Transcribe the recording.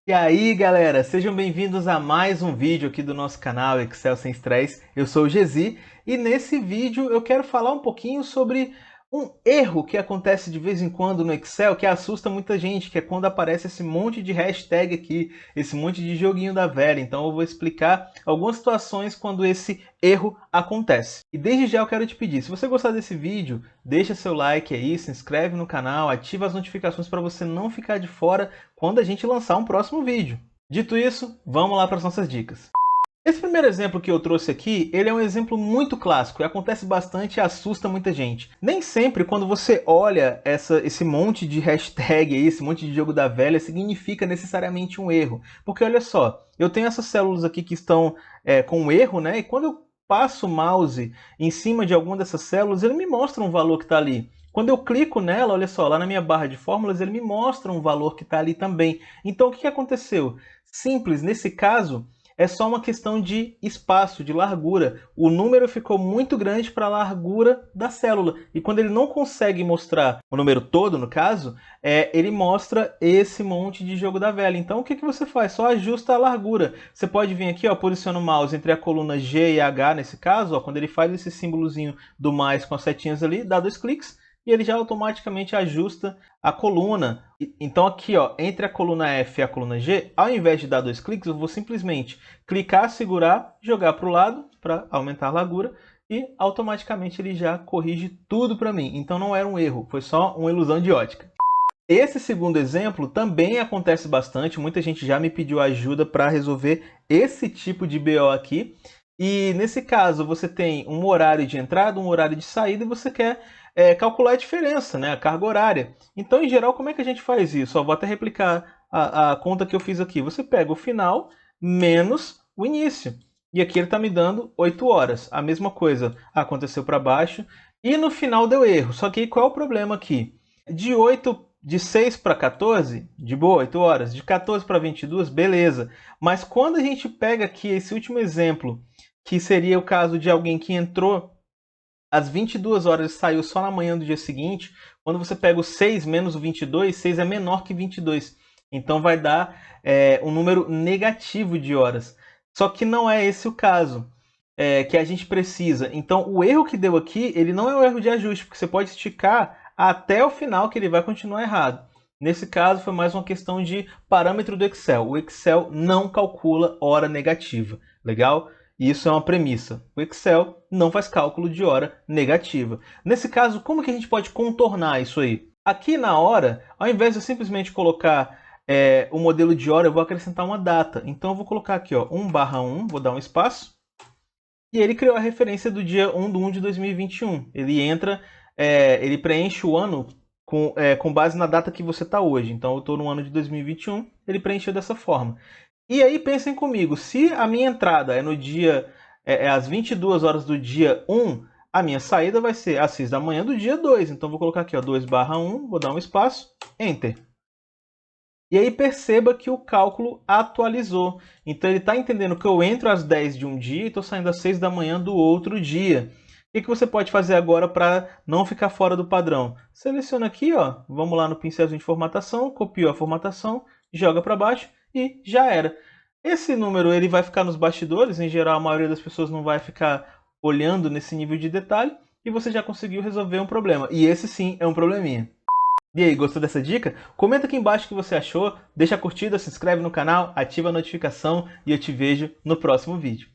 E aí galera, sejam bem-vindos a mais um vídeo aqui do nosso canal Excel Sem Estresse. Eu sou o Gesi e nesse vídeo eu quero falar um pouquinho sobre um erro que acontece de vez em quando no Excel que assusta muita gente, que é quando aparece esse monte de hashtag aqui, esse monte de joguinho da velha. Então eu vou explicar algumas situações quando esse erro acontece. E desde já eu quero te pedir, se você gostar desse vídeo, deixa seu like aí, se inscreve no canal, ativa as notificações para você não ficar de fora quando a gente lançar um próximo vídeo. Dito isso, vamos lá para as nossas dicas. Esse primeiro exemplo que eu trouxe aqui, ele é um exemplo muito clássico e acontece bastante e assusta muita gente. Nem sempre quando você olha esse monte de hashtag aí, esse monte de jogo da velha, significa necessariamente um erro. Porque olha só, eu tenho essas células aqui que estão com um erro, né? E quando eu passo o mouse em cima de alguma dessas células, ele me mostra um valor que está ali. Quando eu clico nela, olha só, lá na minha barra de fórmulas, ele me mostra um valor que está ali também. Então o que aconteceu? Simples, nesse caso, é só uma questão de espaço, de largura. O número ficou muito grande para a largura da célula. E quando ele não consegue mostrar o número todo, no caso, ele mostra esse monte de jogo da velha. Então o que você faz? Só ajusta a largura. Você pode vir aqui, ó, posiciona o mouse entre a coluna G e H, nesse caso, ó, quando ele faz esse símbolozinho do mais com as setinhas ali, dá 2 cliques, e ele já automaticamente ajusta a coluna. Então aqui, ó, entre a coluna F e a coluna G, ao invés de dar 2 cliques, eu vou simplesmente clicar, segurar, jogar para o lado para aumentar a largura e automaticamente ele já corrige tudo para mim. Então não era um erro, foi só uma ilusão de ótica. Esse segundo exemplo também acontece bastante, muita gente já me pediu ajuda para resolver esse tipo de BO aqui. E nesse caso você tem um horário de entrada, um horário de saída e você quer calcular a diferença, né, a carga horária. Então, em geral, como é que a gente faz isso? Ó, vou até replicar a conta que eu fiz aqui. Você pega o final menos o início. E aqui ele está me dando 8 horas. A mesma coisa aconteceu para baixo. E no final deu erro. Só que qual é o problema aqui? De 6 para 14, de boa, 8 horas. De 14 para 22, beleza. Mas quando a gente pega aqui esse último exemplo, que seria o caso de alguém que entrou às 22 horas e saiu só na manhã do dia seguinte, quando você pega o 6 menos o 22, 6 é menor que 22. Então vai dar um número negativo de horas. Só que não é esse o caso que a gente precisa. Então o erro que deu aqui, ele não é um erro de ajuste, porque você pode esticar até o final que ele vai continuar errado. Nesse caso foi mais uma questão de parâmetro do Excel. O Excel não calcula hora negativa. Legal? Isso é uma premissa. O Excel não faz cálculo de hora negativa. Nesse caso, como que a gente pode contornar isso aí? Aqui na hora, ao invés de eu simplesmente colocar o modelo de hora, eu vou acrescentar uma data. Então eu vou colocar aqui, ó, 1/1, vou dar um espaço. E ele criou a referência do dia 1/1 de 2021. Ele entra, ele preenche o ano com base na data que você está hoje. Então eu estou no ano de 2021, ele preencheu dessa forma. E aí pensem comigo, se a minha entrada é no dia, às 22 horas do dia 1, a minha saída vai ser às 6 da manhã do dia 2. Então vou colocar aqui, ó, 2/1, vou dar um espaço, Enter. E aí perceba que o cálculo atualizou. Então ele está entendendo que eu entro às 10 de um dia e estou saindo às 6 da manhã do outro dia. O que você pode fazer agora para não ficar fora do padrão? Seleciona aqui, ó, vamos lá no pincelzinho de formatação, copiou a formatação, joga para baixo e já era. Esse número ele vai ficar nos bastidores, em geral a maioria das pessoas não vai ficar olhando nesse nível de detalhe e você já conseguiu resolver um problema. E esse sim é um probleminha. E aí, gostou dessa dica? Comenta aqui embaixo o que você achou, deixa a curtida, se inscreve no canal, ativa a notificação e eu te vejo no próximo vídeo.